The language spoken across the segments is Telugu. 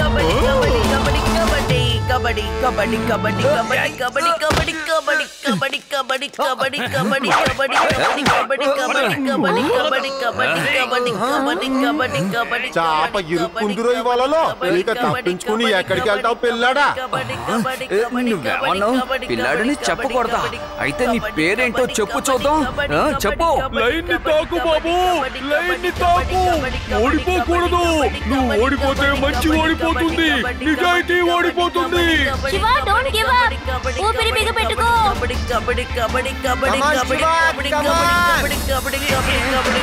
కబడ్డీ కబడ్డీ కబడ్డీ కబడ్డీ కబడ్డీ కబడ్డీ కబడ్డీ కబడ్డీ కబడ్డీ కబడ్డీ కబడ్డీ కబడ్డీ కబడ్డీ కబడ్డీ కబడ్డీ కబడ్డీ కబడ్డీ కబడ్డీ కబడ్డీ చాప ఇరుక్కుందిరో ఇవాళలో ఇక తప్పించుకుని ఎక్కడికి వెళ్తావు పిల్లాడా? నువ్వేమన్నావు? పిల్లాడిని చెప్పకూడదా? అయితే నీ పేరేంటో చెప్పు చూద్దాం. చెప్పు. లైన్ ని తాకు బాబు, లైన్ ని తాకు. ఓడిపోకూడదు. నువ్వు ఓడిపోతే మంచి ఓడిపోతుంది, నిజాయితీ ఓడిపోతుంది. Shiva don't give up. ఊపిరి బిగపెట్టుకో. కబడ్డీ కబడ్డీ కబడ్డీ కబడ్డీ కబడ్డీ కబడ్డీ కబడ్డీ కబడ్డీ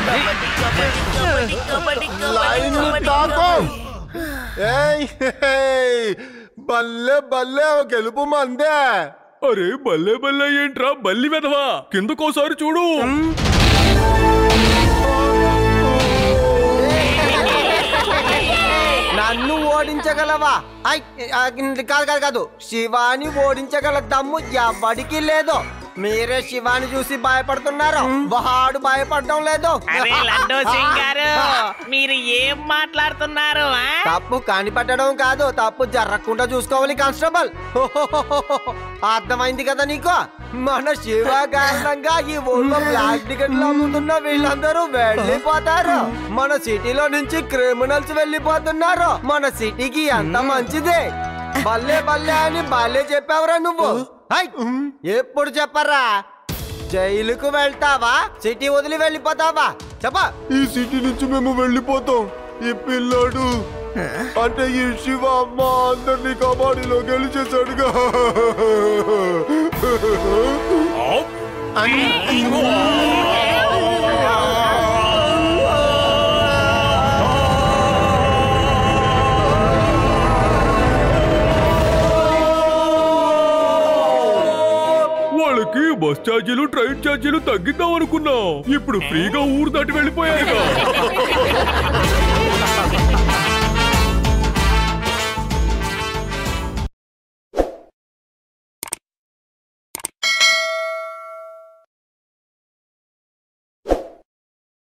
కబడ్డీ కబడ్డీ లైన్ ని తాకు. ఏయ్ బల్లే బల్లే గెలుపు మందే. అరే బల్లే బల్లే ఏంట్రా బల్లి వెధవా, కిందకోసారి చూడు. నన్ను ఓడించగలవా? కాదు కాదు కాదు, శివాని ఓడించగల దమ్ము ఎవడికి లేదు. మీరే శివాని చూసి భయపడుతున్నారు, వాడు భయపడడం లేదు. మీరు ఏం మాట్లాడుతున్నారు? తప్పు కనిపెట్టడం కాదు, తప్పు జరగకుండా చూసుకోవాలి కానిస్టేబుల్. అర్థమైంది కదా నీకు? మన శివ కారణంగా ఈ ఊళ్ళో బ్లాక్ టికెట్లు అమ్ముతున్న వీళ్ళందరూ వెళ్ళిపోతారు. మన సిటీలో నుంచి క్రిమినల్స్ వెళ్ళిపోతున్నారు. మన సిటీకి ఎంత మంచిది. బల్లే బల్లే అని బల్లే చెప్పావురా నువ్వు. ఎప్పుడు చెప్పరా? జైలుకు వెళ్తావా, సిటీ వదిలి వెళ్ళిపోతావా? చెప్ప. ఈ సిటీ నుంచి మేము వెళ్ళిపోతాం. ఈ పిల్లాడు అంటే ఈ శివ మా అందరినీ కబడ్డీలో గెలిచేశాడుగా. వాళ్ళకి బస్తీ ఛార్జీలు ట్రైన్ ఛార్జీలు తగ్గిద్దాం అనుకున్నా. ఇప్పుడు ఫ్రీగా ఊరు దాటి వెళ్ళిపోయారుగా.